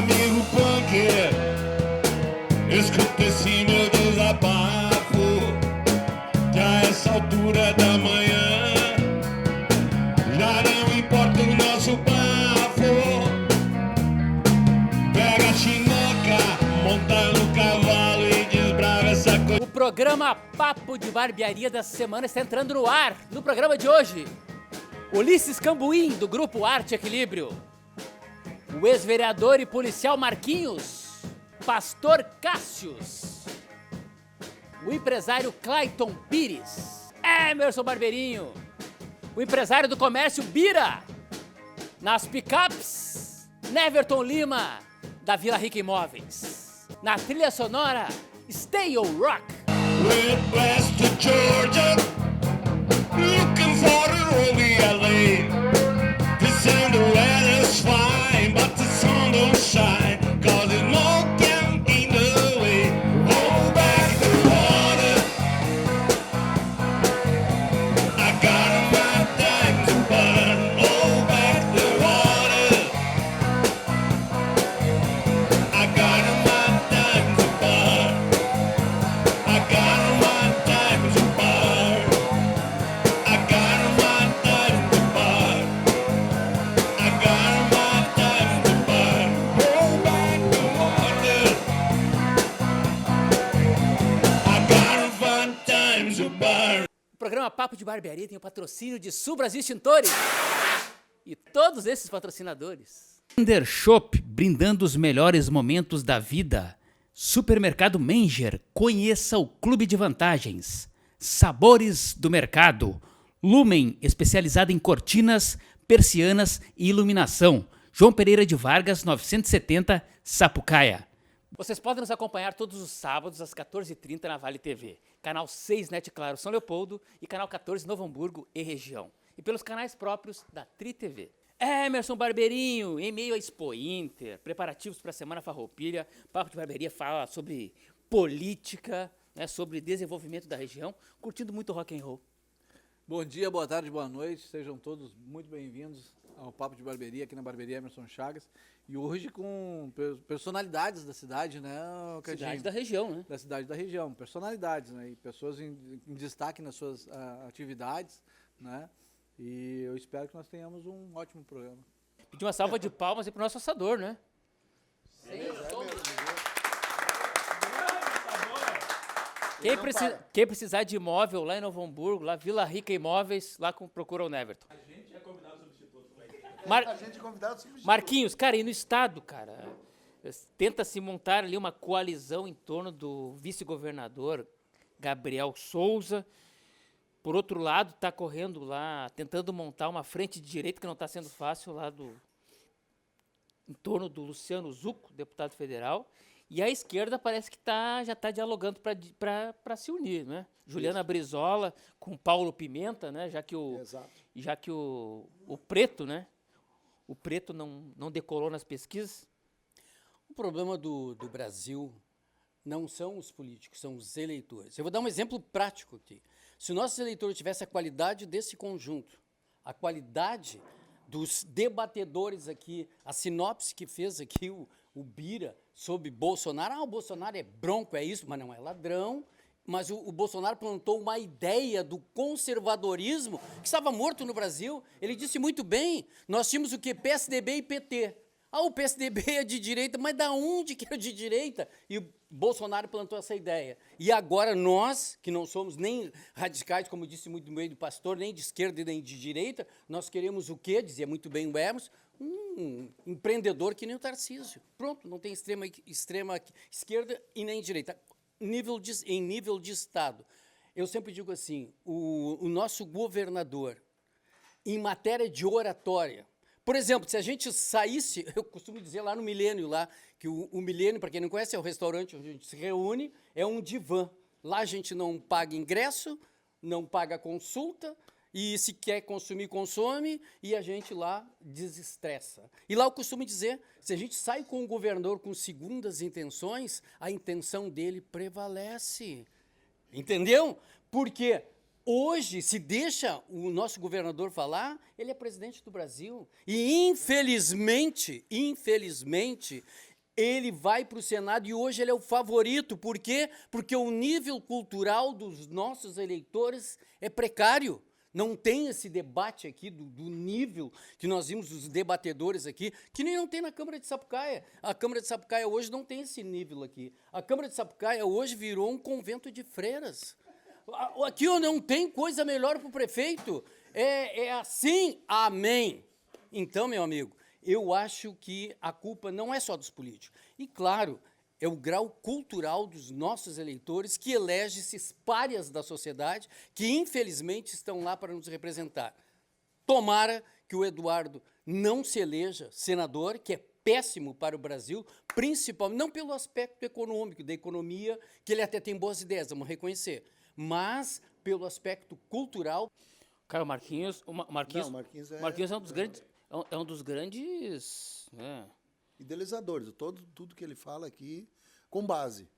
amigo punker, escuta esse meu desabafo, que a essa altura da manhã já não importa o nosso bafo. Pega a chinoca, monta no cavalo e desbrava essa coisa. O programa Papo de Barbearia da semana está entrando no ar. No programa de hoje, Ulisses Cambuim, do grupo Arte Equilíbrio, o ex-vereador e policial Marquinhos, Pastor Cássius, o empresário Clayton Pires, Emerson Barbeirinho, o empresário do comércio Bira, nas picapes, Neverton Lima, da Vila Rica Imóveis, na trilha sonora, Stay On Rock. Went west to Georgia, looking for the Ruby LA. The weather's fine, but the sun don't shine, cause it's smoking in the way. Hold back the water, I got my time to burn. Hold back the water, I got my time to burn. I got my time to burn. I got my time to burn. I got my time to burn. Roll back the water. I got my time to burn. O programa Papo de Barbearia tem o patrocínio de Sul Brasil Extintores e todos esses patrocinadores. Under Shop, brindando os melhores momentos da vida. Supermercado Menger, conheça o Clube de Vantagens. Sabores do Mercado. Lumen, especializada em cortinas, persianas e iluminação. João Pereira de Vargas, 970, Sapucaia. Vocês podem nos acompanhar todos os sábados às 14h30 na Vale TV. Canal 6 Net Claro São Leopoldo e Canal 14 Novo Hamburgo e região. E pelos canais próprios da Tri TV. Emerson Barbeirinho, em meio à Expo Inter, preparativos para a Semana Farroupilha, Papo de Barbearia fala sobre política, né, sobre desenvolvimento da região, curtindo muito rock and roll. Bom dia, boa tarde, boa noite, sejam todos muito bem-vindos ao Papo de Barbearia, aqui na Barbearia Emerson Chagas, e hoje com personalidades da cidade, né, Cadinho? Cidade da região, né? Da cidade da região, personalidades, né, e pessoas em destaque nas suas atividades, né, e eu espero que nós tenhamos um ótimo programa. Pedir uma salva de palmas aí pro nosso assador, né? Quem precisar de imóvel lá em Novo Hamburgo, lá Vila Rica Imóveis, lá procura o Neverton. A gente é convidado substituto. A gente é convidado substituto. Marquinhos, cara, e no estado, cara, tenta-se montar ali uma coalizão em torno do vice-governador Gabriel Souza. Por outro lado, está correndo lá, tentando montar uma frente de direita, que não está sendo fácil, lá em torno do Luciano Zucco, deputado federal. E a esquerda parece que já está dialogando para se unir, né? Juliana Brizola com Paulo Pimenta, né? Já que o Preto, né? O Preto não decolou nas pesquisas. O problema do Brasil não são os políticos, são os eleitores. Eu vou dar um exemplo prático aqui. Se o nosso eleitor tivesse a qualidade desse conjunto, a qualidade dos debatedores aqui, a sinopse que fez aqui o Bira sobre Bolsonaro, o Bolsonaro é bronco, é isso, mas não é ladrão, mas o Bolsonaro plantou uma ideia do conservadorismo que estava morto no Brasil. Ele disse muito bem, nós tínhamos o quê? PSDB e PT. O PSDB é de direita, mas da onde que é de direita? E o Bolsonaro plantou essa ideia. E agora nós, que não somos nem radicais, como disse muito bem do pastor, nem de esquerda nem de direita, nós queremos o quê? Dizia muito bem o Emerson, um empreendedor que nem o Tarcísio. Pronto, não tem extrema esquerda e nem direita. Em nível de Estado. Eu sempre digo assim, o nosso governador, em matéria de oratória, por exemplo, se a gente saísse, eu costumo dizer lá no Milênio, lá, que o Milênio, para quem não conhece, é o restaurante onde a gente se reúne, é um divã. Lá a gente não paga ingresso, não paga consulta, e se quer consumir, consome, e a gente lá desestressa. E lá eu costumo dizer, se a gente sai com o governador com segundas intenções, a intenção dele prevalece. Entendeu? Porque hoje, se deixa o nosso governador falar, ele é presidente do Brasil. E, infelizmente, Ele vai para o Senado e hoje ele é o favorito. Por quê? Porque o nível cultural dos nossos eleitores é precário. Não tem esse debate aqui do nível que nós vimos os debatedores aqui, que nem não tem na Câmara de Sapucaia. A Câmara de Sapucaia hoje não tem esse nível aqui. A Câmara de Sapucaia hoje virou um convento de freiras. Aqui não tem coisa melhor para o prefeito. É assim, amém. Então, meu amigo, eu acho que a culpa não é só dos políticos. E, claro, é o grau cultural dos nossos eleitores que elege esses párias da sociedade que, infelizmente, estão lá para nos representar. Tomara que o Eduardo não se eleja senador, que é péssimo para o Brasil, principalmente, não pelo aspecto econômico, da economia, que ele até tem boas ideias, vamos reconhecer, mas pelo aspecto cultural. Cara, o Marquinhos, Não, Marquinhos Marquinhos é um dos grandes, é um dos grandes, né? idealizadores. Tudo que ele fala aqui, com base.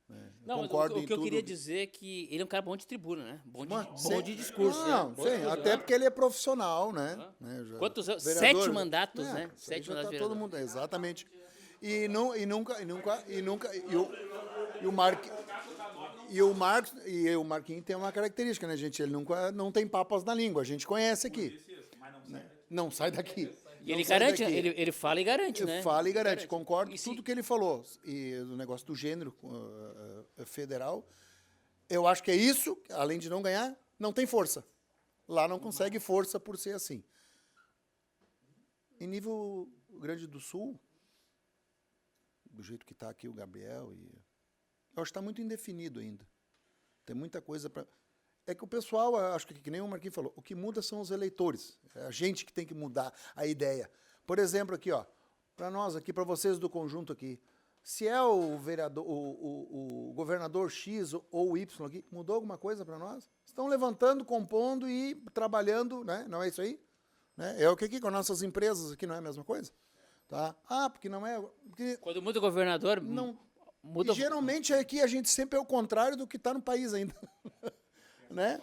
Né? Eu Não, mas concordo o em que eu tudo queria dizer é que ele é um cara bom de tribuna, né? Bom Sim. de discurso. Não, né? Bom sim, de discurso, até né? porque ele é profissional, né? Quantos anos? Vereador, 7 mandatos, é, né? isso aí 7 já mandatos tá de todo vereador. mundo, exatamente. O Marquinhos tem uma característica, né, gente? Ele nunca não tem papas na língua. A gente conhece aqui. Né? Não sai daqui. E ele Não sai garante, daqui. ele fala e garante, né? Fala e garante. Concordo E com tudo que ele falou. E o negócio do gênero federal, eu acho que é isso, além de não ganhar, não tem força. Lá não consegue força por ser assim. Em nível Rio Grande do Sul, do jeito que está aqui o Gabriel, eu acho que está muito indefinido ainda. Tem muita coisa para... É que o pessoal, acho que nem o Marquinhos falou, o que muda são os eleitores. É a gente que tem que mudar a ideia. Por exemplo, aqui, ó, para nós aqui, para vocês do conjunto aqui, se é o vereador, o governador X ou Y aqui, mudou alguma coisa para nós? Estão levantando, compondo e trabalhando, né? Não é isso aí? Né? É o que aqui com as nossas empresas aqui não é a mesma coisa? Tá? Ah, porque não é... Porque Quando muda o governador, não, muda... e geralmente aqui a gente sempre é o contrário do que está no país ainda. Né?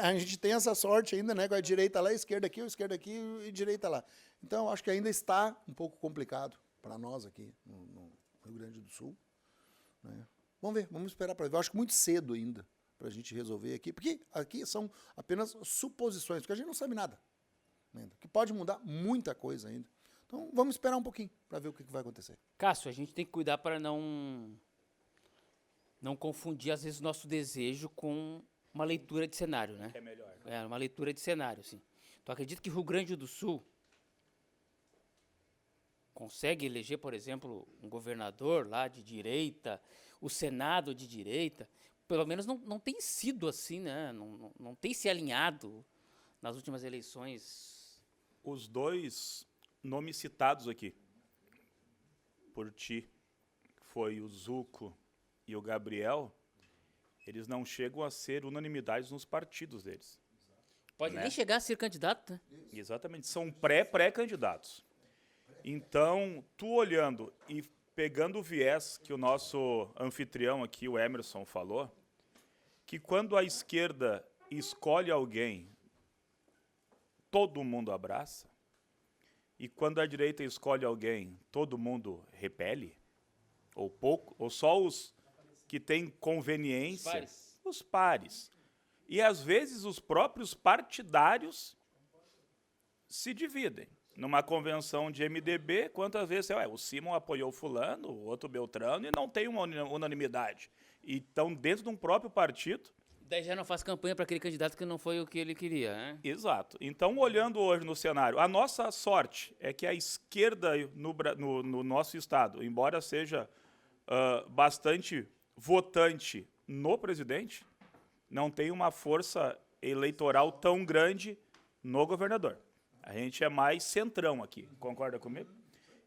A gente tem essa sorte ainda, né? Com a direita lá, a esquerda aqui e direita lá. Então, acho que ainda está um pouco complicado para nós aqui no Rio Grande do Sul. Né? Vamos ver, vamos esperar para ver. Eu acho que muito cedo ainda para a gente resolver aqui, porque aqui são apenas suposições, porque a gente não sabe nada ainda, que pode mudar muita coisa ainda. Então, vamos esperar um pouquinho para ver o que vai acontecer. Cássio, a gente tem que cuidar para não confundir, às vezes, o nosso desejo com uma leitura de cenário, né? É melhor. É, uma leitura de cenário, sim. Tu acredita que o Rio Grande do Sul consegue eleger, por exemplo, um governador lá de direita, o Senado de direita? Pelo menos não tem sido assim, né? Não tem se alinhado nas últimas eleições. Os dois nomes citados aqui por ti, que foi o Zuco e o Gabriel, eles não chegam a ser unanimidades nos partidos deles. Pode Né? nem chegar a ser candidato, né? Exatamente, são pré-candidatos. Então, tu olhando e pegando o viés que o nosso anfitrião aqui, o Emerson, falou, que quando a esquerda escolhe alguém, todo mundo abraça, e quando a direita escolhe alguém, todo mundo repele, ou pouco, ou só os que têm conveniência, os pares. E, às vezes, os próprios partidários se dividem. Numa convenção de MDB, quantas vezes o Simon apoiou fulano, o outro Beltrano, e não tem uma unanimidade. E estão dentro de um próprio partido. Daí já não faz campanha para aquele candidato que não foi o que ele queria, né? Exato. Então, olhando hoje no cenário, a nossa sorte é que a esquerda no nosso estado, embora seja bastante votante no presidente, não tem uma força eleitoral tão grande no governador. A gente é mais centrão aqui, concorda comigo?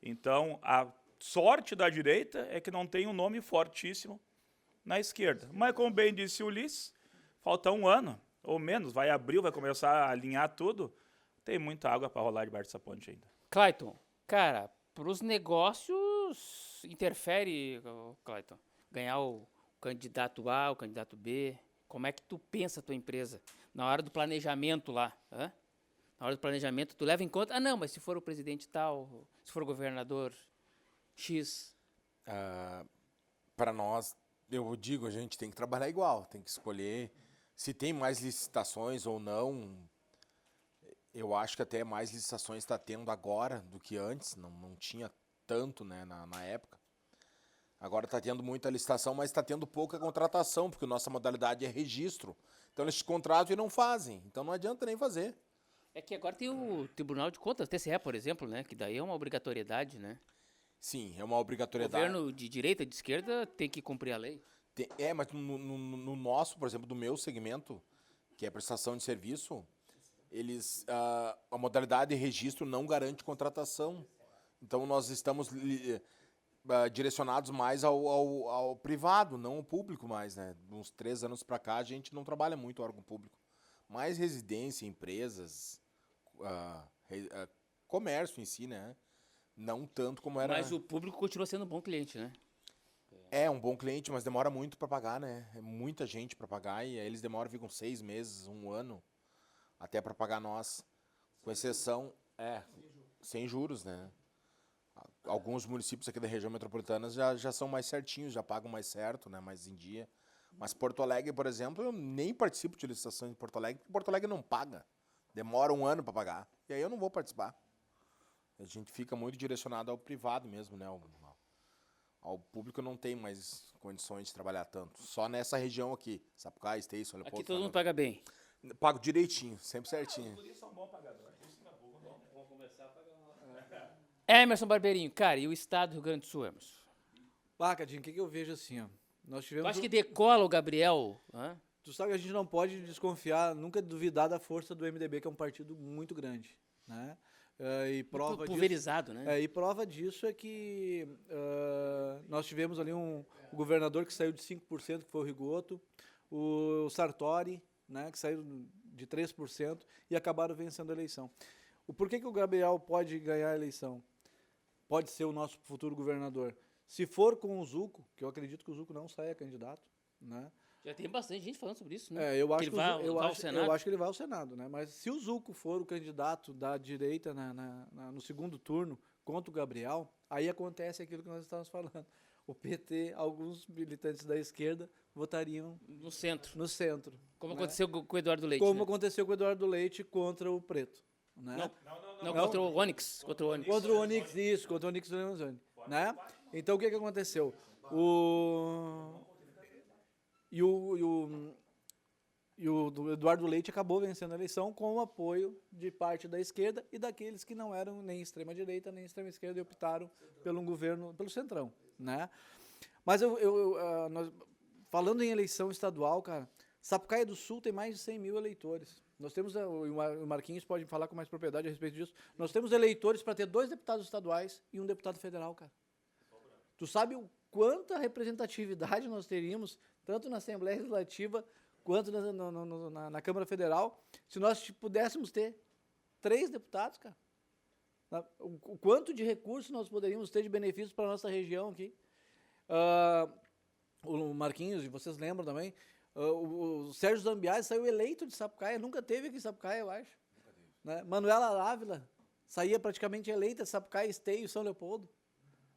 Então, a sorte da direita é que não tem um nome fortíssimo na esquerda. Mas, como bem disse o Ulisses, falta um ano, ou menos, vai abril, vai começar a alinhar tudo, tem muita água para rolar debaixo dessa ponte ainda. Clayton, cara, para os negócios interfere, Clayton, ganhar o candidato A, o candidato B. Como é que tu pensa a tua empresa na hora do planejamento lá? Hã? Na hora do planejamento, tu leva em conta, mas se for o presidente tal, se for o governador X, Para nós, eu digo, a gente tem que trabalhar igual, tem que escolher se tem mais licitações ou não. Eu acho que até mais licitações está tendo agora do que antes, não tinha tanto, né, na época. Agora está tendo muita licitação, mas está tendo pouca contratação, porque nossa modalidade é registro. Então eles te contratam e não fazem, então não adianta nem fazer. É que agora tem o Tribunal de Contas, TCE, por exemplo, né? Que daí é uma obrigatoriedade, né? Sim, é uma O obrigatoriedade. governo de direita, de esquerda, tem que cumprir a lei. Mas no nosso, por exemplo, do meu segmento, que é prestação de serviço, a modalidade de registro não garante contratação. Então nós estamos direcionados mais ao privado, não ao público mais, né? Uns 3 anos para cá a gente não trabalha muito órgão público. Mais residência, empresas, comércio em si, né? Não tanto como era... Mas o público continua sendo um bom cliente, né? É um bom cliente, mas demora muito para pagar, né? É muita gente para pagar e aí eles demoram, ficam 6 meses, 1 ano, até para pagar nós. Com exceção, sem juros, né? Alguns municípios aqui da região metropolitana já são mais certinhos, já pagam mais certo, né? Mais em dia. Mas Porto Alegre, por exemplo, eu nem participo de licitação em Porto Alegre, porque Porto Alegre não paga. Demora 1 ano para pagar. E aí eu não vou participar. A gente fica muito direcionado ao privado mesmo, né? Ao público não tem mais condições de trabalhar tanto. Só nessa região aqui, Sapucaí, Estação, Leopoldo. Aqui todo mundo paga bem. Pago direitinho, sempre certinho. Emerson Barbeirinho, cara, e o estado do Rio Grande do Sul, Emerson? Cadinho, o que eu vejo assim, ó? Nós Eu tivemos... acho que decola o Gabriel. Hã? Tu sabe que a gente não pode desconfiar, nunca duvidar da força do MDB, que é um partido muito grande, né? E prova disso, Pulverizado, né? e prova disso é que nós tivemos ali um governador que saiu de 5%, que foi o Rigoto, o Sartori, né, que saiu de 3% e acabaram vencendo a eleição. O porquê que o Gabriel pode ganhar a eleição? Pode ser o nosso futuro governador. Se for com o Zuco, que eu acredito que o Zuco não saia candidato, né? Já tem bastante gente falando sobre isso, né? Eu acho ele que vai eu ao acho Senado. que ele vai ao Senado, né? Mas se o Zuco for o candidato da direita no segundo turno contra o Gabriel, aí acontece aquilo que nós estávamos falando. O PT, alguns militantes da esquerda votariam No centro. no centro. Como né? aconteceu com o Eduardo Leite. Como né? aconteceu com o Eduardo Leite contra o Preto. Né? Não, contra o Onyx. Contra o Onyx. Contra o Onyx, isso, contra o Onyx Lorenzoni, né? Então o que aconteceu? O Eduardo Leite acabou vencendo a eleição com o apoio de parte da esquerda e daqueles que não eram nem extrema-direita nem extrema-esquerda e optaram pelo governo, pelo centrão, né? Mas falando em eleição estadual, cara, Sapucaí do Sul tem mais de 100 mil eleitores. Nós temos, o Marquinhos pode falar com mais propriedade a respeito disso, nós temos eleitores para ter 2 deputados estaduais e 1 deputado federal, cara. Tu sabe o quanta representatividade nós teríamos, tanto na Assembleia Legislativa quanto na Câmara Federal, se nós pudéssemos ter 3 deputados, cara? O quanto de recursos nós poderíamos ter de benefícios para a nossa região aqui? O Marquinhos, e vocês lembram também, o Sérgio Zambiase saiu eleito de Sapucaia, nunca teve aqui em Sapucaia, eu acho. Né? Manuela Ávila saía praticamente eleita de Sapucaia, Esteio, São Leopoldo.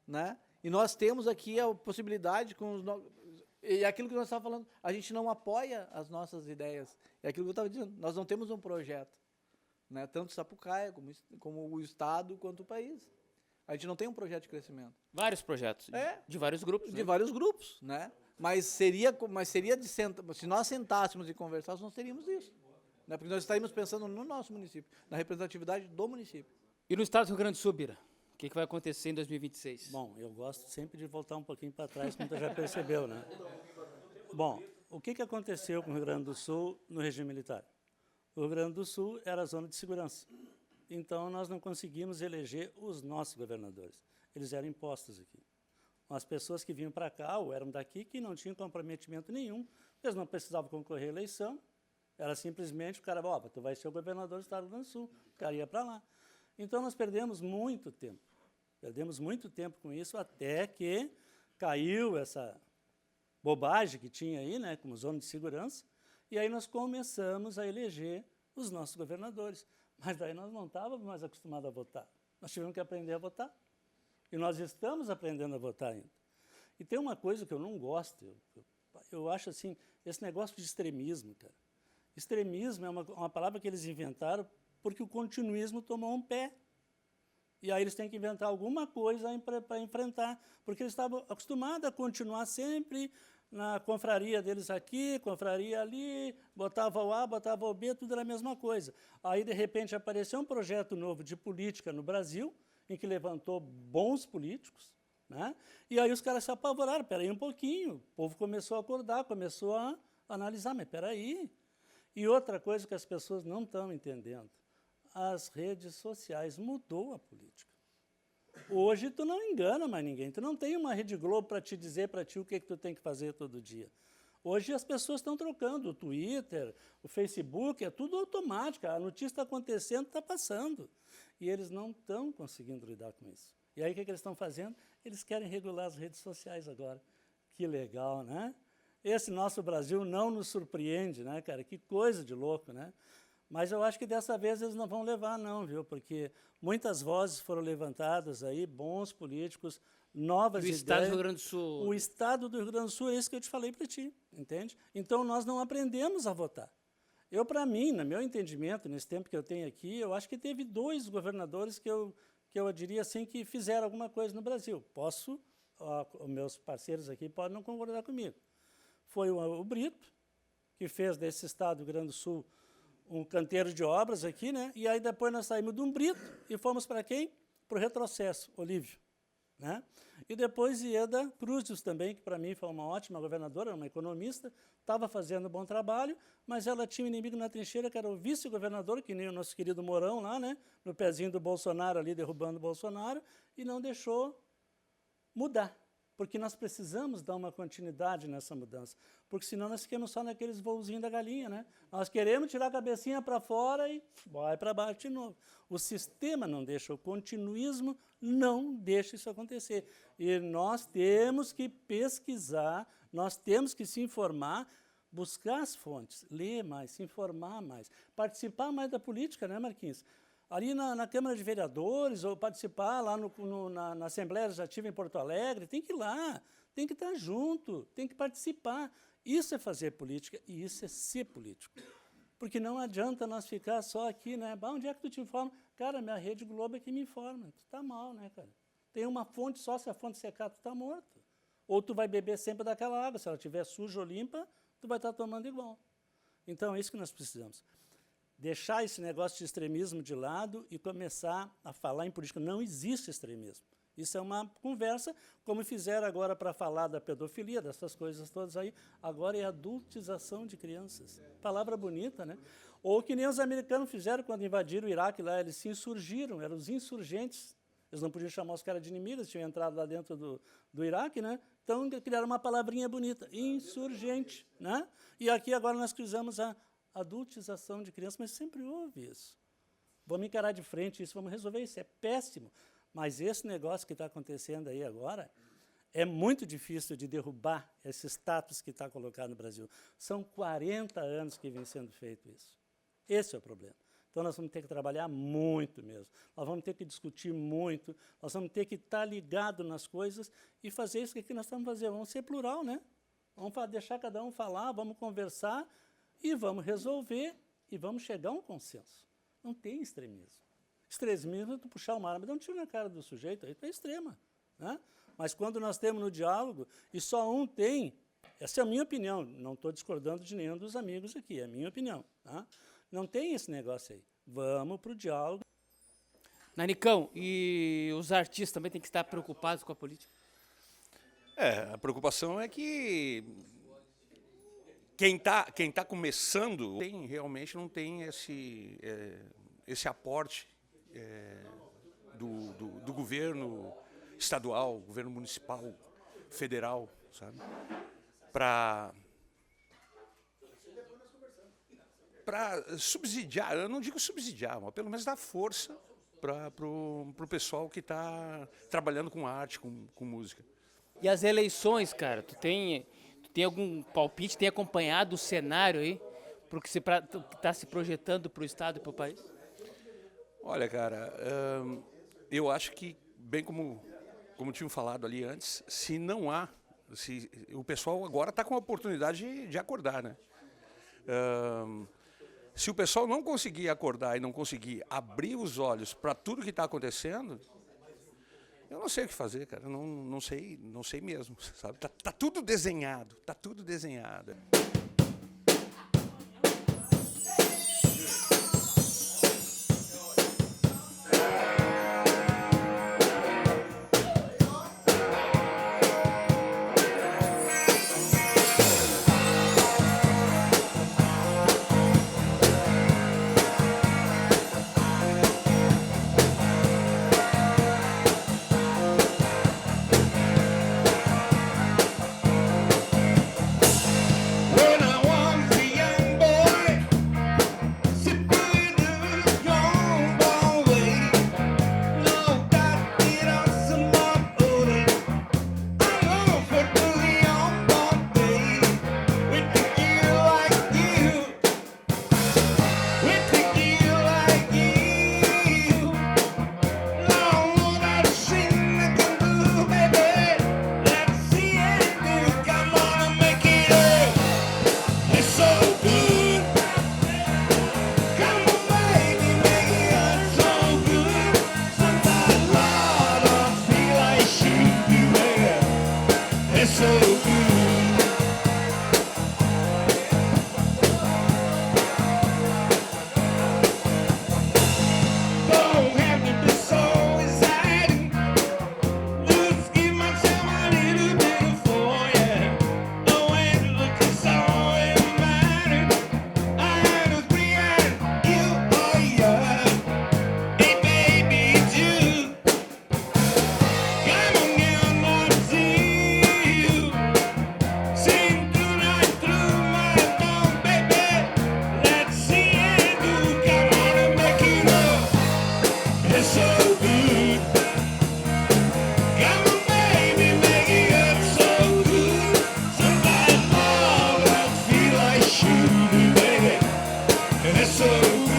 Né? E nós temos aqui a possibilidade, e aquilo que nós estávamos falando, a gente não apoia as nossas ideias. É aquilo que eu estava dizendo, nós não temos um projeto. Né? Tanto Sapucaia, como o Estado, quanto o país. A gente não tem um projeto de crescimento. Vários projetos. De vários grupos. De né? vários grupos, né? Mas seria se nós sentássemos e conversássemos, nós teríamos isso. Né? Porque nós estaríamos pensando no nosso município, na representatividade do município. E no estado do Rio Grande do Sul, Bira? O que vai acontecer em 2026? Bom, eu gosto sempre de voltar um pouquinho para trás, como tu já percebeu, né? Bom, o que aconteceu com o Rio Grande do Sul no regime militar? O Rio Grande do Sul era a zona de segurança. Então, nós não conseguimos eleger os nossos governadores. Eles eram impostos aqui. As pessoas que vinham para cá, ou eram daqui, que não tinham comprometimento nenhum, eles não precisavam concorrer à eleição, era simplesmente o cara, tu vai ser o governador do estado do Rio Grande do Sul, o cara ia para lá. Então, nós perdemos muito tempo com isso, até que caiu essa bobagem que tinha aí, né, como zona de segurança, e aí nós começamos a eleger os nossos governadores. Mas daí nós não estávamos mais acostumados a votar. Nós tivemos que aprender a votar. E nós estamos aprendendo a votar ainda. E tem uma coisa que eu não gosto, eu acho assim, esse negócio de extremismo, cara. Extremismo é uma palavra que eles inventaram porque o continuismo tomou um pé. E aí eles têm que inventar alguma coisa para enfrentar, porque eles estavam acostumados a continuar sempre na confraria deles aqui, confraria ali, botava o A, botava o B, tudo era a mesma coisa. Aí, de repente, apareceu um projeto novo de política no Brasil, em que levantou bons políticos, né? E aí os caras se apavoraram, espera aí um pouquinho, o povo começou a acordar, começou a analisar, mas espera aí. E outra coisa que as pessoas não estão entendendo, as redes sociais mudou a política. Hoje tu não engana mais ninguém, tu não tem uma Rede Globo para te dizer para ti o que tu tem que fazer todo dia. Hoje as pessoas estão trocando, o Twitter, o Facebook, é tudo automático, a notícia está acontecendo, está passando. E eles não estão conseguindo lidar com isso. E aí o que eles estão fazendo? Eles querem regular as redes sociais agora. Que legal, né? Esse nosso Brasil não nos surpreende, né, cara? Que coisa de louco, né? Mas eu acho que dessa vez eles não vão levar, não, viu? Porque muitas vozes foram levantadas aí, bons políticos, novas ideias. O Estado do Rio Grande do Sul. O Estado do Rio Grande do Sul é isso que eu te falei para ti, entende? Então, nós não aprendemos a votar. Eu, para mim, no meu entendimento, nesse tempo que eu tenho aqui, eu acho que teve 2 governadores que eu diria assim, que fizeram alguma coisa no Brasil. Os meus parceiros aqui podem não concordar comigo. Foi o Brito, que fez desse Estado do Rio Grande do Sul um canteiro de obras aqui, né? E aí depois nós saímos de um Brito e fomos para quem? Para o retrocesso, Olívio, né? E depois Ieda Cruzes também, que para mim foi uma ótima governadora, uma economista, estava fazendo um bom trabalho, mas ela tinha um inimigo na trincheira, que era o vice-governador, que nem o nosso querido Mourão lá, né? No pezinho do Bolsonaro ali, derrubando o Bolsonaro, e não deixou mudar. Porque nós precisamos dar uma continuidade nessa mudança. Porque senão nós ficamos só naqueles voozinhos da galinha, né? Nós queremos tirar a cabecinha para fora e vai para baixo de novo. O sistema não deixa, o continuismo não deixa isso acontecer. E nós temos que pesquisar, nós temos que se informar, buscar as fontes, ler mais, se informar mais, participar mais da política, né, Marquinhos? Ali na Câmara de Vereadores, ou participar lá na Assembleia Legislativa em Porto Alegre, tem que ir lá, tem que estar junto, tem que participar. Isso é fazer política e isso é ser político. Porque não adianta nós ficar só aqui, né? Onde é que tu te informa? Cara, minha Rede Globo é que me informa. Tu está mal, né, cara? Tem uma fonte só, se a fonte secar, tu está morto. Ou tu vai beber sempre daquela água, se ela estiver suja ou limpa, tu vai estar tomando igual. Então, é isso que nós precisamos. Deixar esse negócio de extremismo de lado e começar a falar em política. Não existe extremismo. Isso é uma conversa, como fizeram agora para falar da pedofilia, dessas coisas todas aí. Agora é adultização de crianças. Palavra bonita, né? Ou que nem os americanos fizeram quando invadiram o Iraque lá, eles se insurgiram, eram os insurgentes. Eles não podiam chamar os caras de inimigos, tinham entrado lá dentro do Iraque, né? Então criaram uma palavrinha bonita, insurgente, né? E aqui agora nós cruzamos a adultização de crianças, mas sempre houve isso. Vamos encarar de frente isso, vamos resolver isso, é péssimo. Mas esse negócio que está acontecendo aí agora é muito difícil de derrubar esse status que está colocado no Brasil. São 40 anos que vem sendo feito isso. Esse é o problema. Então, nós vamos ter que trabalhar muito mesmo. Nós vamos ter que discutir muito, nós vamos ter que estar ligados nas coisas e fazer isso que nós estamos fazendo. Vamos ser plural, né? Vamos deixar cada um falar, vamos conversar e vamos resolver e vamos chegar a um consenso. Não tem extremismo. Extremismo é tu puxar uma arma, dá um tiro na cara do sujeito, aí tu é extrema, né? Mas quando nós temos no diálogo, e só um tem, essa é a minha opinião, não estou discordando de nenhum dos amigos aqui, é a minha opinião, tá? Não tem esse negócio aí. Vamos para o diálogo. Nanicão, e os artistas também têm que estar preocupados com a política? A preocupação é que quem tá começando realmente não tem esse aporte do governo estadual, governo municipal, federal, sabe? Para subsidiar, eu não digo subsidiar, mas pelo menos dar força para o pessoal que está trabalhando com arte, com música. E as eleições, cara, tu tem algum palpite, tem acompanhado o cenário aí, porque você está se projetando para o Estado e para o país? Olha, cara, eu acho que, bem como tinham falado ali antes, se não há O pessoal agora está com a oportunidade de acordar, né? Se o pessoal não conseguir acordar e não conseguir abrir os olhos para tudo que está acontecendo, eu não sei o que fazer, cara. Não sei mesmo, sabe? Tá tudo desenhado, tá tudo desenhado. When I was a young boy, sipping the young boy, no got it on some more older. I long for the young boy with a girl like you, with a girl like you. Now what I've seen I can do, baby. Let's see it do. Come on and make it up. It's so good. Come on, baby, make it so good. Sometimes, Lord, I feel like shooting, baby. It's so good. Don't have to be so exciting. Just give myself a little bit of for ya. No way to look so inviting. I was behind you, oh yeah. Hey baby, it's you. Come on, girl, I see you. Sing tonight through my phone, baby. Let's see it do. Come on and make it up. It's so good. Come on, baby, make it up so good. Somebody love, I feel like shooting, baby. And it's so good.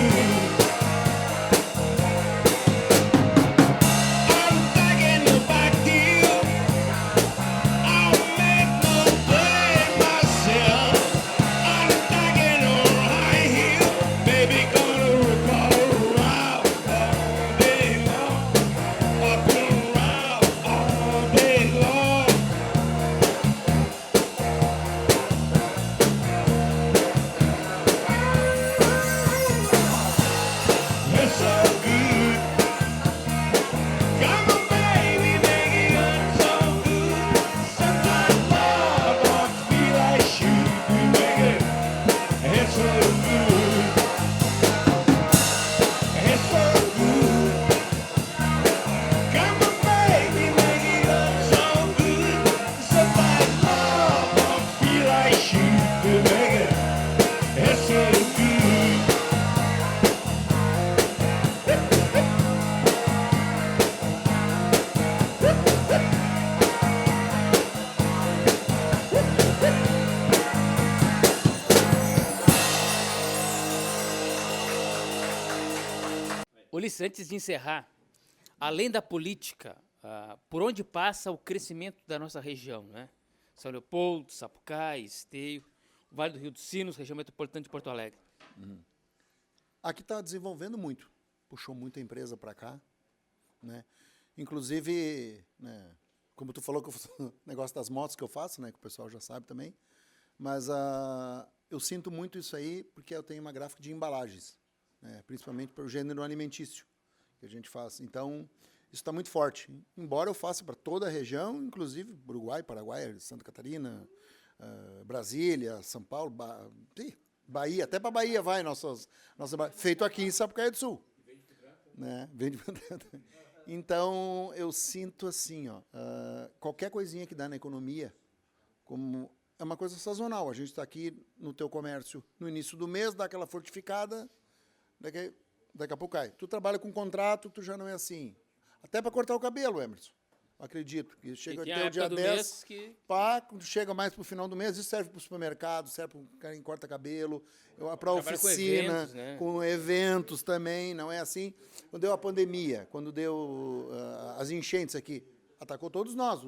I'm thinking about you. I'll make no blame myself. I'm thinking on high heel, baby, gonna rock around all day long. Up and around all day long. It's so good. Come on, baby, make it up so good. Sometimes love don't feel like shooting, baby. It's so good. It's so good. Come on, baby, make it up so good. Sometimes love don't feel like shooting, baby. It's so good. Ulisses, antes de encerrar, além da política, por onde passa o crescimento da nossa região, né? São Leopoldo, Sapucaí, Esteio, Vale do Rio dos Sinos, região metropolitana de Porto Alegre. Aqui está desenvolvendo muito. Puxou muita empresa para cá, né? Inclusive, né, como tu falou que o negócio das motos que eu faço, né, que o pessoal já sabe também, mas eu sinto muito isso aí porque eu tenho uma gráfica de embalagens, né, principalmente para o gênero alimentício que a gente faz. Então, isso está muito forte. Embora eu faça para toda a região, inclusive Uruguai, Paraguai, Santa Catarina, Brasília, São Paulo, Bahia, até para Bahia vai, feito aqui em Sapucaí do Sul. Né? Então, eu sinto assim, ó, qualquer coisinha que dá na economia, como é uma coisa sazonal. A gente está aqui no teu comércio no início do mês, dá aquela fortificada, daqui a pouco cai. Tu trabalha com contrato, tu já não é assim. Até para cortar o cabelo, Emerson. Acredito que chega até o dia 10, pá, quando chega mais para o final do mês, isso serve para o supermercado, serve para o cara que corta cabelo, para a oficina, com eventos também, não é assim? Quando deu a pandemia, quando deu as enchentes aqui, atacou todos nós,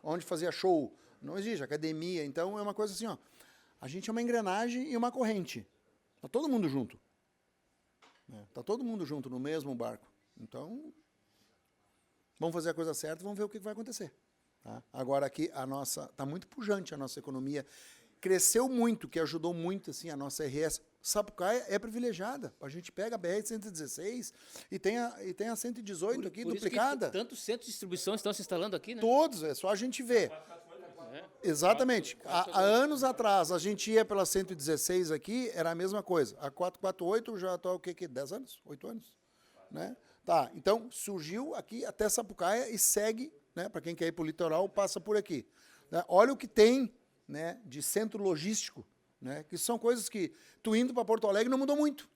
onde fazia show, Não existe. Academia, então é uma coisa assim, ó. A gente é uma engrenagem e uma corrente. Tá todo mundo junto. Tá todo mundo junto no mesmo barco. Então, vamos fazer a coisa certa e vamos ver o que vai acontecer. Tá? Agora aqui, está muito pujante a nossa economia. Cresceu muito, que ajudou muito assim, a nossa RS. Sapucaia é privilegiada. A gente pega a BR-116 e tem a 118 aqui, Por duplicada. isso que tantos centros de distribuição estão se instalando aqui, né? Todos, é só a gente ver. Exatamente. Há anos atrás, a gente ia pela 116 aqui, era a mesma coisa. A 448 já está o quê? 10 anos? 8 anos? Né? Tá, então surgiu aqui até Sapucaia e segue, né? Para quem quer ir para o litoral, passa por aqui. Né? Olha o que tem, né, de centro logístico, né? Que são coisas que tu indo para Porto Alegre não mudou muito.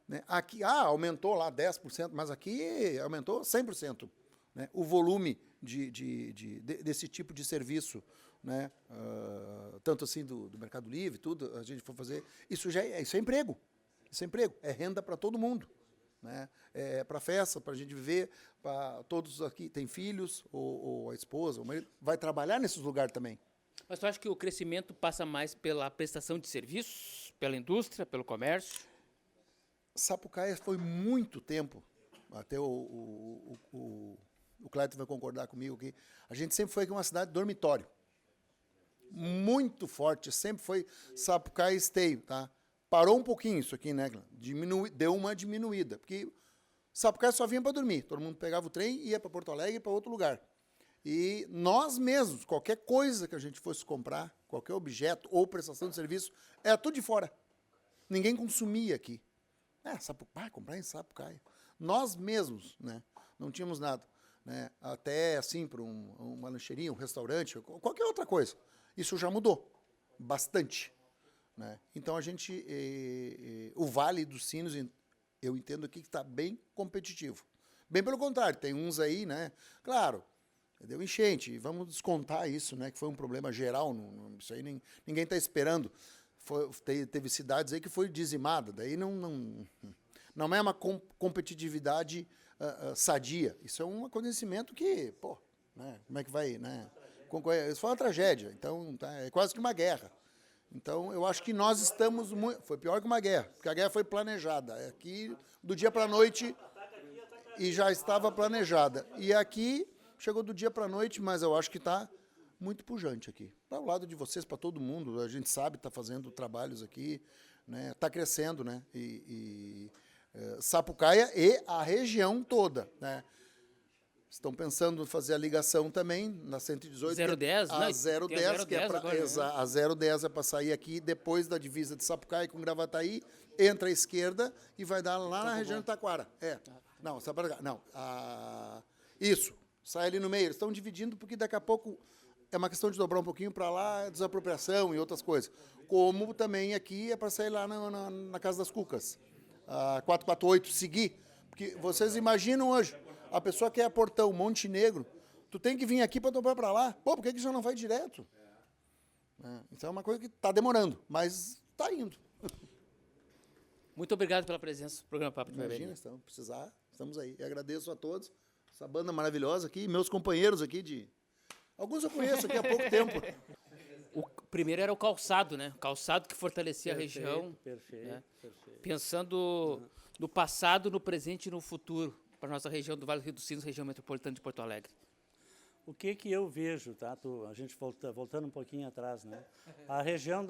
Né? Aqui, aumentou lá 10%, mas aqui aumentou 100%. Né? O volume desse tipo de serviço, né? Tanto assim do Mercado Livre, tudo, a gente for fazer, isso é emprego. Isso é emprego, é renda para todo mundo. Né? É para festa, para a gente viver, para todos aqui têm filhos, ou a esposa, o marido, vai trabalhar nesses lugares também. Mas tu acha que o crescimento passa mais pela prestação de serviços, pela indústria, pelo comércio? Sapucaia foi muito tempo, até o Cleiton vai concordar comigo aqui, a gente sempre foi aqui uma cidade dormitório. Muito forte, sempre foi Sapucaia Esteio, tá? Parou um pouquinho isso aqui, né? Deu uma diminuída, porque Sapucaia só vinha para dormir. Todo mundo pegava o trem e ia para Porto Alegre e para outro lugar. E nós mesmos, qualquer coisa que a gente fosse comprar, qualquer objeto ou prestação de serviço, era tudo de fora. Ninguém consumia aqui. Sapucaia, comprar em Sapucaia. Nós mesmos, né? Não tínhamos nada. Né? Até assim, para uma lancheria, um restaurante, qualquer outra coisa. Isso já mudou bastante. Né? Então, o Vale dos Sinos, eu entendo aqui que está bem competitivo. Bem pelo contrário, tem uns aí, né? Claro, deu enchente, vamos descontar isso, né? Que foi um problema geral, isso aí ninguém está esperando. Teve cidades aí que foi dizimada, daí não é uma competitividade sadia. Isso é um acontecimento que, né? Como é que vai, né? Isso foi uma tragédia, então é quase que uma guerra. Então, eu acho que nós estamos foi pior que uma guerra, porque a guerra foi planejada. Aqui, do dia para a noite, e já estava planejada. E aqui, chegou do dia para a noite, mas eu acho que está muito pujante aqui. Para o lado de vocês, para todo mundo, a gente sabe, está fazendo trabalhos aqui, né? Está crescendo, né? Sapucaia e a região toda, né? Estão pensando em fazer a ligação também na 118. 010, a 010, que é para a 010 é para sair aqui depois da divisa de Sapucaia com Gravataí, entra à esquerda e vai dar lá na região de Taquara. Não, sai para cá. Não, isso, sai ali no meio. Eles estão dividindo porque daqui a pouco é uma questão de dobrar um pouquinho para lá, desapropriação e outras coisas. Como também aqui é para sair lá na Casa das Cucas. A 448, seguir. Porque vocês imaginam hoje, a pessoa quer Portão, Montenegro, tu tem que vir aqui para dobrar para lá. Por que já não vai direto? Então é uma coisa que está demorando, mas está indo. Muito obrigado pela presença no programa Papo de Imagina, Bebê. então, precisar, estamos aí. E agradeço a todos, essa banda maravilhosa aqui, meus companheiros aqui alguns eu conheço aqui há pouco tempo. O primeiro era o calçado, né? O calçado que fortalecia a região. Perfeito, né? perfeito. Pensando no passado, no presente e no futuro, para a nossa região do Vale do Rio dos Sinos, região metropolitana de Porto Alegre. O que eu vejo, tá? A gente voltando um pouquinho atrás, né? A região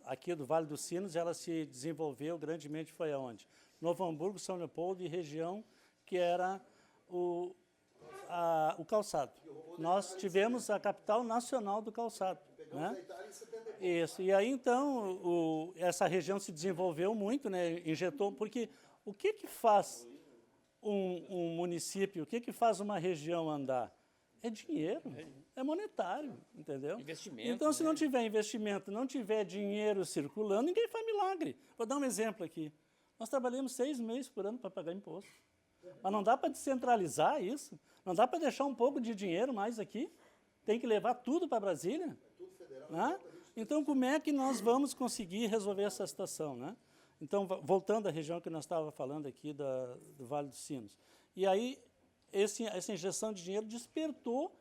aqui do Vale dos Sinos, ela se desenvolveu grandemente, foi aonde? Novo Hamburgo, São Leopoldo e região que era o calçado. Nós tivemos a capital nacional do calçado. Né? Isso. E aí, então, essa região se desenvolveu muito, né? Injetou, porque o que faz um município, o que faz uma região andar? É dinheiro, é monetário, entendeu? Investimento. Então, se não tiver investimento, não tiver dinheiro circulando, ninguém faz milagre. Vou dar um exemplo aqui. Nós trabalhamos 6 meses por ano para pagar imposto. Mas não dá para descentralizar isso? Não dá para deixar um pouco de dinheiro mais aqui? Tem que levar tudo para Brasília? Tudo federal. Né? Então, como é que nós vamos conseguir resolver essa situação? Né? Então, voltando à região que nós estávamos falando aqui do Vale dos Sinos. E aí, essa injeção de dinheiro despertou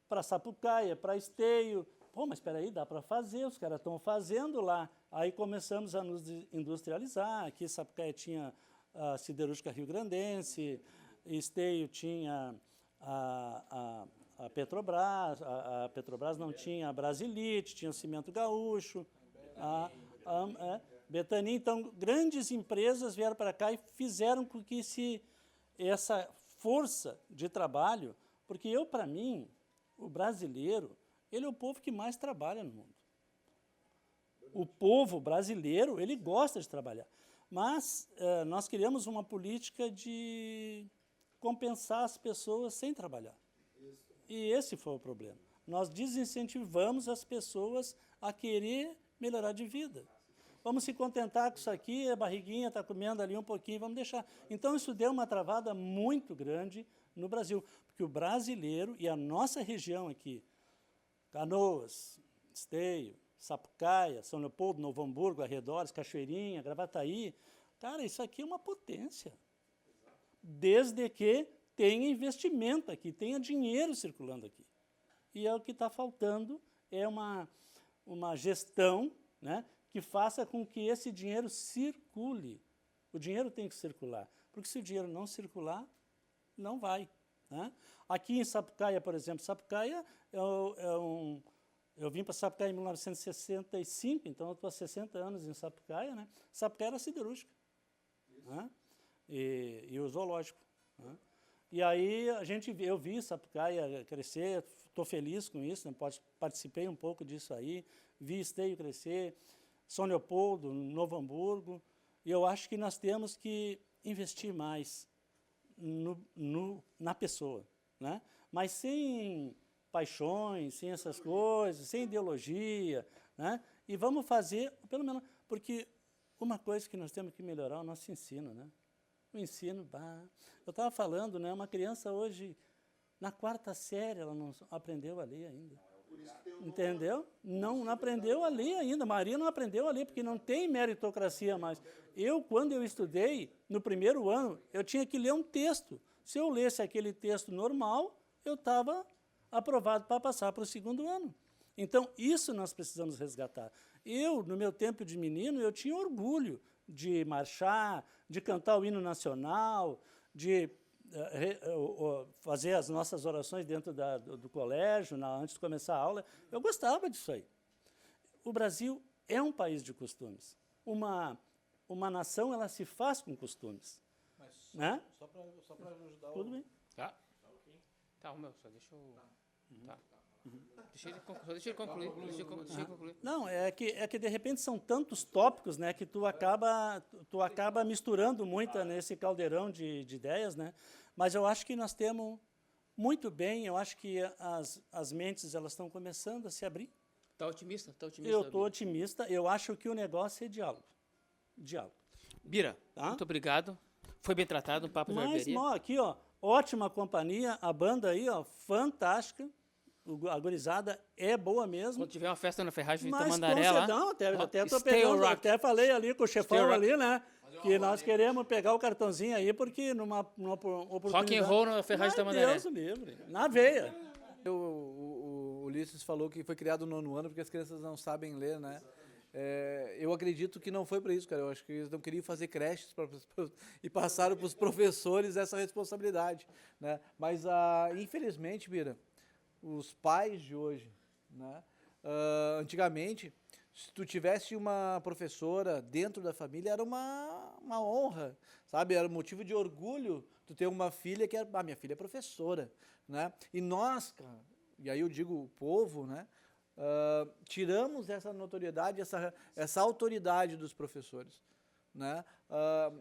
para Sapucaia, para Esteio. Pô, mas espera aí, dá para fazer, os caras estão fazendo lá. Aí começamos a nos industrializar. Aqui Sapucaia tinha a Siderúrgica Rio Grandense, Esteio tinha a Petrobras, a Petrobras não tinha a Brasilite, tinha o Cimento Gaúcho, Betania. Então, grandes empresas vieram para cá e fizeram com que essa força de trabalho, porque para mim, o brasileiro, ele é o povo que mais trabalha no mundo. O povo brasileiro, ele gosta de trabalhar. Mas nós criamos uma política de compensar as pessoas sem trabalhar. E esse foi o problema. Nós desincentivamos as pessoas a querer melhorar de vida. Vamos se contentar com isso aqui, a barriguinha está comendo ali um pouquinho, vamos deixar. Então, isso deu uma travada muito grande no Brasil, porque o brasileiro e a nossa região aqui, Canoas, Esteio, Sapucaia, São Leopoldo, Novo Hamburgo, Arredores, Cachoeirinha, Gravataí, cara, isso aqui é uma potência. Desde que tenha investimento aqui, tenha dinheiro circulando aqui. E é o que está faltando, é uma gestão, né, que faça com que esse dinheiro circule. O dinheiro tem que circular, porque se o dinheiro não circular, não vai. Né? Aqui em Sapucaia, por exemplo, Sapucaia eu vim para Sapucaia em 1965, então eu estou há 60 anos em Sapucaia. Né? Sapucaia era siderúrgica, né? e o zoológico. Né? E aí eu vi Sapucaia crescer, estou feliz com isso, né? Participei um pouco disso aí, vi Esteio crescer, São Leopoldo, Novo Hamburgo, e eu acho que nós temos que investir mais na pessoa, né? Mas sem paixões, sem essas coisas, sem ideologia, né? E vamos fazer, pelo menos, porque uma coisa que nós temos que melhorar é o nosso ensino, né? O ensino, eu estava falando, né? Uma criança hoje, na 4ª série, ela não aprendeu a ler ainda. Entendeu? Não aprendeu a ler ainda. Maria não aprendeu a ler, porque não tem meritocracia mais. Quando eu estudei, no 1º ano, eu tinha que ler um texto. Se eu lesse aquele texto normal, eu estava aprovado para passar para o 2º ano. Então, isso nós precisamos resgatar. No meu tempo de menino, eu tinha orgulho de marchar, de cantar o hino nacional, de fazer as nossas orações dentro do colégio, antes de começar a aula. Eu gostava disso aí. O Brasil é um país de costumes. Uma nação, ela se faz com costumes. Mas né? só para ajudar Tudo bem. Tá. Tá, meu, só deixa eu... Tá. Deixa ele concluir. Não, é que de repente são tantos tópicos, né, que tu acaba misturando muito nesse caldeirão de ideias, né? Mas eu acho que nós temos muito bem, eu acho que as mentes elas estão começando a se abrir. Tá otimista? Eu estou otimista, eu acho que o negócio é diálogo. Bira, tá? Muito obrigado. Foi bem tratado, um papo de barbearia. Aqui, ó, ótima companhia, a banda aí, ó, fantástica. A gurizada é boa mesmo. Quando tiver uma festa na Ferragem de Mas Tamandaré lá. não, até falei ali com o chefão ali, né? Que nós queremos pegar o cartãozinho aí, porque numa oportunidade... Rock and roll na Ferragem de Tamandaré. Deus livre, na veia. O Ulisses falou que foi criado no 9º ano porque as crianças não sabem ler, né? Eu acredito que não foi para isso, cara. Eu acho que eles não queriam fazer creches e passaram para os professores essa responsabilidade, né? Mas, infelizmente, Bira, os pais de hoje, né? Antigamente, se tu tivesse uma professora dentro da família, era uma honra, sabe? Era um motivo de orgulho tu ter uma filha que era, minha filha é professora, né? E nós, cara, e aí eu digo o povo, né? Tiramos essa notoriedade, essa autoridade dos professores, né?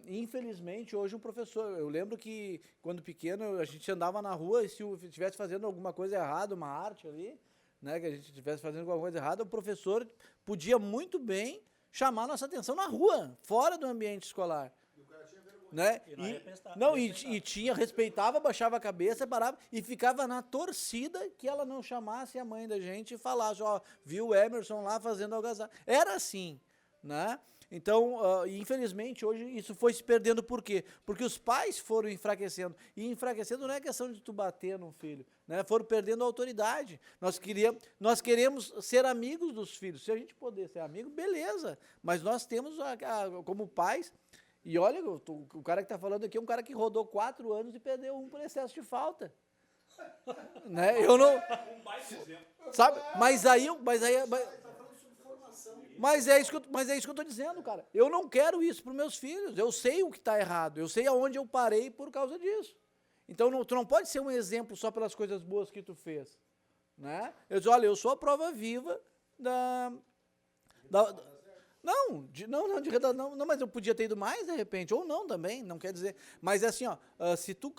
Infelizmente, hoje um professor... Eu lembro que, quando pequeno, a gente andava na rua e se estivesse fazendo alguma coisa errada, uma arte ali, né, que a gente estivesse fazendo alguma coisa errada, o professor podia muito bem chamar nossa atenção na rua, fora do ambiente escolar. Né? Respeitava, baixava a cabeça, parava e ficava na torcida que ela não chamasse a mãe da gente e falasse, ó, viu o Emerson lá fazendo algazarra. Era assim, né? Então, infelizmente, hoje isso foi se perdendo. Por quê? Porque os pais foram enfraquecendo. E enfraquecendo não é questão de tu bater no filho, né? Foram perdendo a autoridade. Nós queremos ser amigos dos filhos. Se a gente poder ser amigo, beleza. Mas nós temos, como pais... E olha, o cara que está falando aqui é um cara que rodou 4 anos e perdeu um por excesso de falta. Né? Eu não... Sabe? Mas é isso que eu estou dizendo, cara. Eu não quero isso para os meus filhos. Eu sei o que está errado. Eu sei aonde eu parei por causa disso. Então, tu não pode ser um exemplo só pelas coisas boas que tu fez. Né? Eu digo, olha, eu sou a prova viva Não, mas eu podia ter ido mais, de repente. Ou não também, não quer dizer. Mas é assim, ó, se tu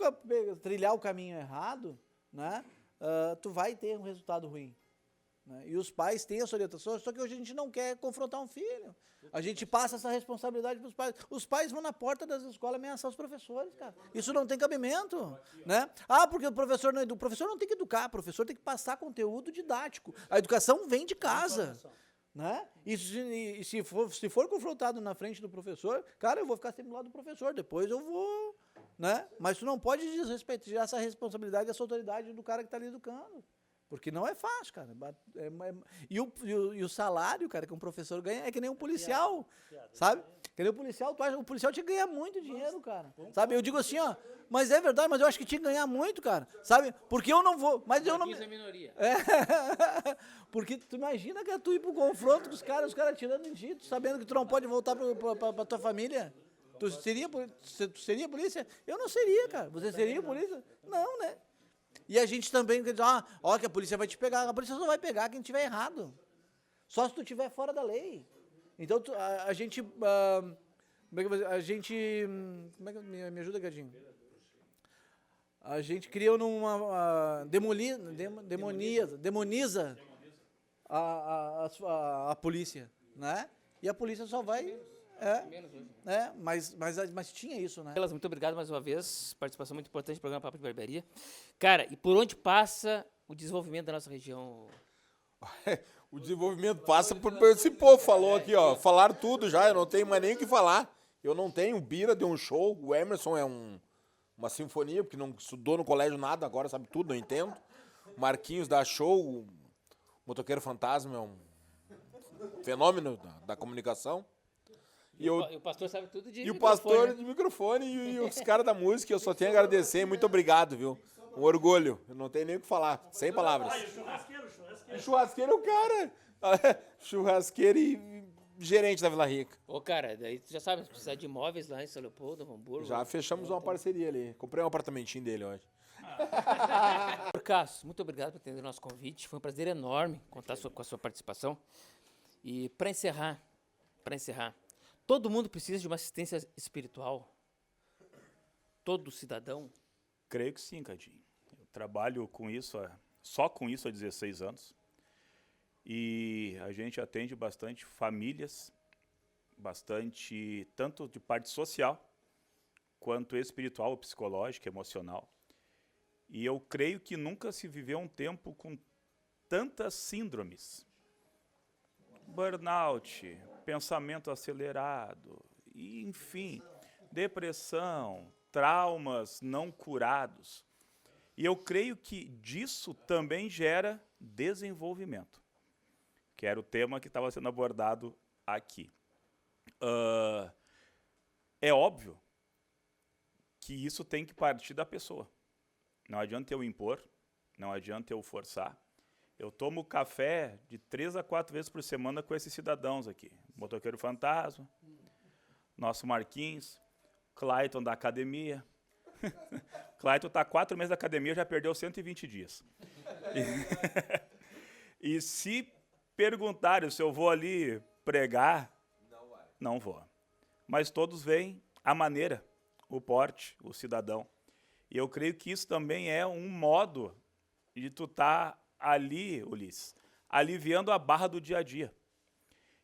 trilhar o caminho errado, né, tu vai ter um resultado ruim. Né? E os pais têm essa orientação, só que hoje a gente não quer confrontar um filho. A gente passa essa responsabilidade para os pais. Os pais vão na porta das escolas ameaçar os professores, cara. Isso não tem cabimento. Né? Porque o professor não tem que educar, o professor tem que passar conteúdo didático. A educação vem de casa. Né? E se for confrontado na frente do professor, cara, eu vou ficar sempre do lado do professor, depois eu vou... Né? Mas tu não pode desrespeitar essa responsabilidade, essa autoridade do cara que está ali educando. Porque não é fácil, cara. E o salário, cara, que um professor ganha é que nem um policial, sabe? Que nem um policial, o policial tinha que ganhar muito dinheiro, cara. Sabe? Eu digo assim, ó, mas é verdade, mas eu acho que tinha que ganhar muito, cara. Sabe? Porque eu não vou... Mas eu não... minoria. Porque tu imagina que tu ir pro confronto com os caras atirando em ti, sabendo que tu não pode voltar pra tua família. Tu seria polícia? Eu não seria, cara. Você seria polícia? Não, né? E a gente também quer dizer, que a polícia vai te pegar. A polícia só vai pegar quem tiver errado. Só se tu estiver fora da lei. Então, a gente... Como é que me ajuda, Gadinho? A gente cria demoniza a polícia, né? E a polícia só vai... Mas tinha isso, né? Muito obrigado mais uma vez. Participação muito importante do programa Papo de Barbearia. Cara, e por onde passa o desenvolvimento da nossa região? O desenvolvimento passa por esse povo falou aqui, ó. Falaram tudo já, eu não tenho mais nem o que falar. Eu não tenho, o Bira deu um show, o Emerson é uma sinfonia, porque não estudou no colégio nada, agora sabe tudo, não entendo. O Marquinhos dá show, o Motoqueiro Fantasma é um fenômeno da comunicação. E o pastor sabe tudo de microfone. E o pastor de microfone e os caras da música, eu só tenho a agradecer, muito obrigado, viu? Um orgulho, eu não tenho nem o que falar, sem palavras. E churrasqueiro é o cara, churrasqueiro e gerente da Vila Rica. Cara, daí tu já sabe, se precisar de imóveis lá em São Leopoldo, Hamburgo... Já fechamos uma parceria ali, comprei um apartamentinho dele hoje. Cássio, muito obrigado por atender o nosso convite, foi um prazer enorme contar com a sua participação. E para encerrar, todo mundo precisa de uma assistência espiritual? Todo cidadão? Creio que sim, Cadinho. Eu trabalho com isso, só com isso há 16 anos. E a gente atende bastante famílias, tanto de parte social, quanto espiritual, psicológica, emocional. E eu creio que nunca se viveu um tempo com tantas síndromes. Burnout, pensamento acelerado, e, enfim, depressão, traumas não curados. E eu creio que disso também gera desenvolvimento, que era o tema que estava sendo abordado aqui. É óbvio que isso tem que partir da pessoa. Não adianta eu impor, não adianta eu forçar. Eu tomo café de 3 a 4 vezes por semana com esses cidadãos aqui. Motoqueiro Fantasma, nosso Marquinhos, Clayton da academia. Clayton está 4 meses da academia, já perdeu 120 dias. E se perguntarem se eu vou ali pregar, não vou. Mas todos veem a maneira, o porte, o cidadão. E eu creio que isso também é um modo de tu estar ali, Ulisses, aliviando a barra do dia a dia.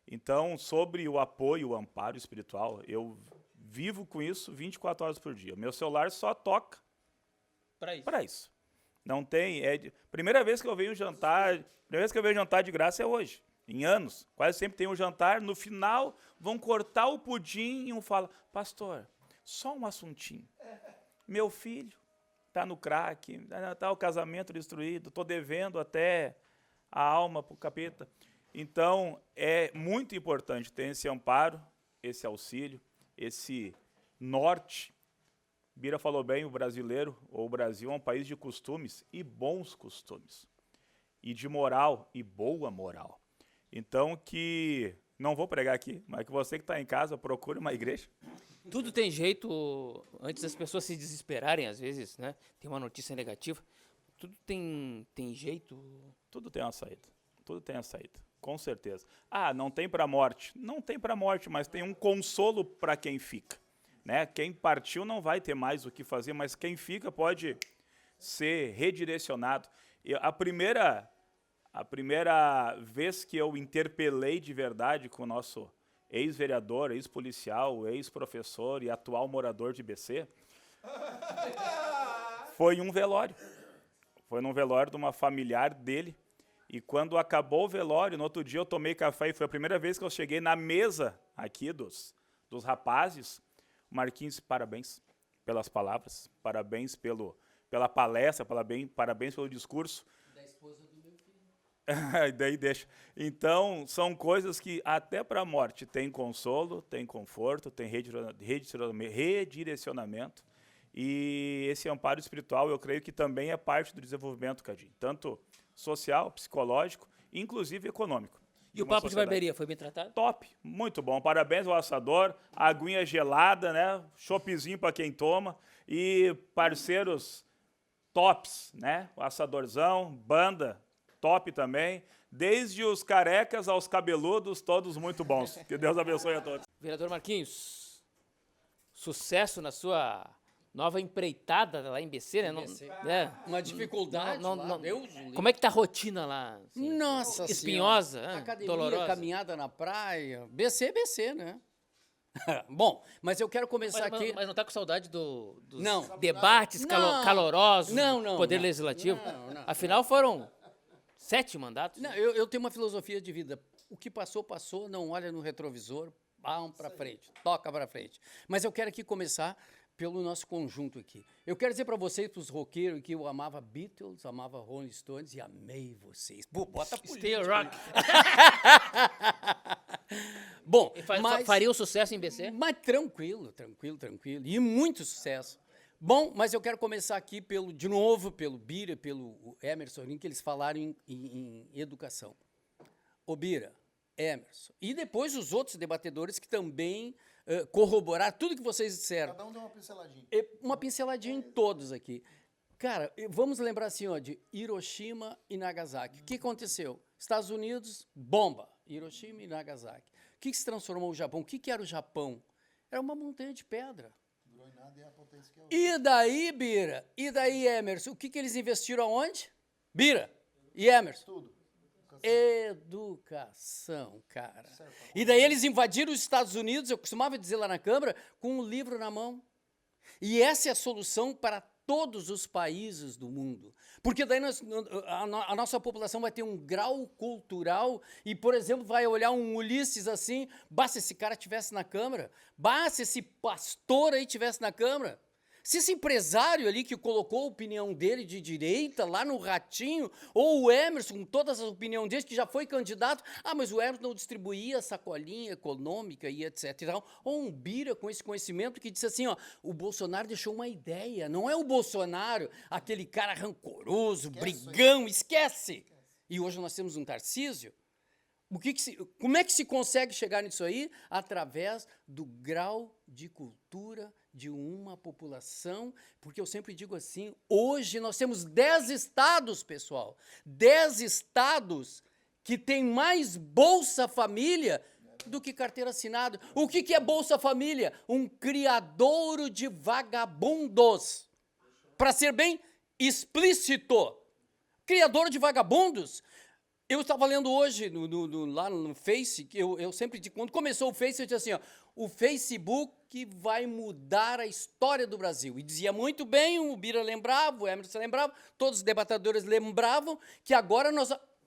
Então, sobre o apoio, o amparo espiritual, eu vivo com isso 24 horas por dia. Meu celular só toca para isso. Não tem... primeira vez que eu venho jantar de graça é hoje. Em anos. Quase sempre tem um jantar, no final vão cortar o pudim e um fala, pastor, só um assuntinho. Meu filho está no crack, está o casamento destruído, estou devendo até a alma para o capeta. Então, é muito importante ter esse amparo, esse auxílio, esse norte. Bira falou bem, o brasileiro, ou o Brasil, é um país de costumes e bons costumes. E de moral e boa moral. Então, que não vou pregar aqui, mas que você que está em casa, procure uma igreja. Tudo tem jeito, antes das pessoas se desesperarem, às vezes, né? Tem uma notícia negativa. Tudo tem jeito. Tudo tem uma saída. Tudo tem a saída, com certeza. Ah, não tem para a morte. Não tem para a morte, mas tem um consolo para quem fica. Né? Quem partiu não vai ter mais o que fazer, mas quem fica pode ser redirecionado. A primeira vez que eu interpelei de verdade com o nosso ex-vereador, ex-policial, ex-professor e atual morador de BC, foi em um velório. Foi num velório de uma familiar dele. E quando acabou o velório, no outro dia eu tomei café e foi a primeira vez que eu cheguei na mesa aqui dos rapazes. Marquinhos, parabéns pelas palavras, parabéns pela palestra, parabéns pelo discurso. Da esposa do meu filho. Daí deixa. Então, são coisas que até para a morte tem consolo, tem conforto, tem redirecionamento. E esse amparo espiritual, eu creio que também é parte do desenvolvimento, Cadinho, tanto social, psicológico, inclusive econômico. E o papo de barbearia foi bem tratado? Top, muito bom. Parabéns ao assador, aguinha gelada, né? Choppzinho para quem toma e parceiros tops, né? O assadorzão, banda top também, desde os carecas aos cabeludos, todos muito bons. Que Deus abençoe a todos. Vereador Marquinhos, sucesso na sua nova empreitada lá em BC, né? BC. Uma dificuldade lá, Deus o livre. Como é que tá a rotina lá? Assim? Nossa Espinhosa, Senhora. né? Academia, Dolorosa. caminhada na praia, BC, né? Bom, mas eu quero começar aqui... Mas não tá com saudade dos Não. debates Não. calorosos Não, do não, Poder não. Legislativo? Não. Afinal, foram 7 mandatos. Não, eu tenho uma filosofia de vida. O que passou, passou, não olha no retrovisor, vamos para frente, toca para frente. Mas eu quero aqui começar pelo nosso conjunto aqui. Eu quero dizer para vocês, para os roqueiros, que eu amava Beatles, amava Rolling Stones e amei vocês. Pô, bota Stay política. rock. Bom, Mas faria o sucesso em BC? Mas tranquilo. E muito sucesso. Bom, mas eu quero começar aqui, de novo, pelo Bira, pelo Emerson, que eles falaram em educação. Ô Bira, Emerson, e depois os outros debatedores que também corroboraram tudo que vocês disseram. Cada um deu uma pinceladinha. Uma pinceladinha em todos aqui. Cara, vamos lembrar assim, ó, de Hiroshima e Nagasaki. O que aconteceu? Estados Unidos, bomba. Hiroshima e Nagasaki. O que se transformou o Japão? O que era o Japão? Era uma montanha de pedra. Durou em nada e a potência que é E daí, Bira? E daí, Emerson? O que eles investiram aonde? Bira e Emerson? tudo. Educação, cara. E daí eles invadiram os Estados Unidos, eu costumava dizer lá na Câmara, com um livro na mão. E essa é a solução para todos os países do mundo. Porque daí a nossa população vai ter um grau cultural e, por exemplo, vai olhar um Ulisses assim, basta esse cara estivesse na Câmara, basta esse pastor aí estivesse na Câmara. Se esse empresário ali que colocou a opinião dele de direita lá no Ratinho, ou o Emerson, com todas as opiniões dele, que já foi candidato, mas o Emerson não distribuía sacolinha econômica e etc. E tal. Ou um Bira com esse conhecimento que disse assim, ó, o Bolsonaro deixou uma ideia, não é o Bolsonaro, aquele cara rancoroso, brigão, esquece. E hoje nós temos um Tarcísio. Como é que se consegue chegar nisso aí? Através do grau de cultura de uma população, porque eu sempre digo assim, hoje nós temos 10 estados, pessoal, 10 estados que têm mais Bolsa Família do que carteira assinada. O que é Bolsa Família? Um criadouro de vagabundos. Para ser bem explícito, criador de vagabundos. Eu estava lendo hoje lá no Face, que eu sempre digo, quando começou o Face, eu disse assim, ó, o Facebook vai mudar a história do Brasil. E dizia muito bem, o Bira lembrava, o Emerson lembrava, todos os debatedores lembravam que agora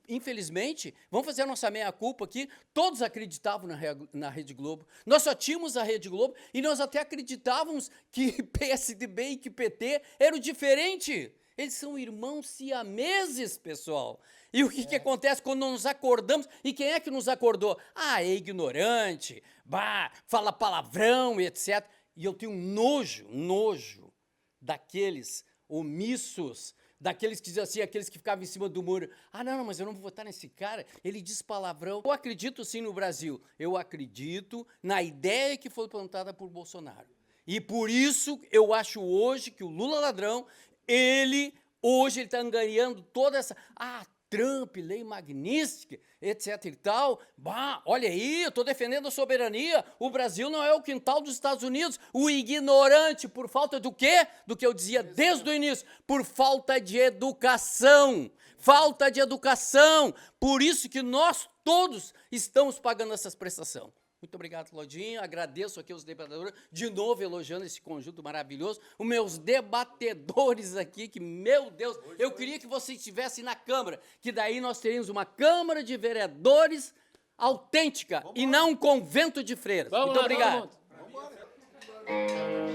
infelizmente, vamos fazer a nossa meia-culpa aqui, todos acreditavam na Rede Globo. Nós só tínhamos a Rede Globo e nós até acreditávamos que PSDB e que PT eram diferentes. Eles são irmãos siameses, pessoal. E o que acontece quando nos acordamos? E quem é que nos acordou? Ah, é ignorante, bah, fala palavrão, etc. E eu tenho nojo daqueles omissos, daqueles que diziam assim, aqueles que ficavam em cima do muro. Ah, não, mas eu não vou votar nesse cara, ele diz palavrão. Eu acredito sim no Brasil. Eu acredito na ideia que foi plantada por Bolsonaro. E por isso eu acho hoje que o Lula ladrão, hoje ele está angariando toda essa... Trump, lei magnífica, etc e tal. Bah, olha aí, eu estou defendendo a soberania. O Brasil não é o quintal dos Estados Unidos. O ignorante, por falta do quê? Do que eu dizia desde o início. Por falta de educação. Falta de educação. Por isso que nós todos estamos pagando essas prestações. Muito obrigado, Claudinho. Agradeço aqui os debatedores, de novo elogiando esse conjunto maravilhoso. Os meus debatedores aqui, que, meu Deus, eu queria que vocês estivessem na Câmara, que daí nós teríamos uma Câmara de Vereadores autêntica e não um convento de freiras. Muito obrigado. Vamos.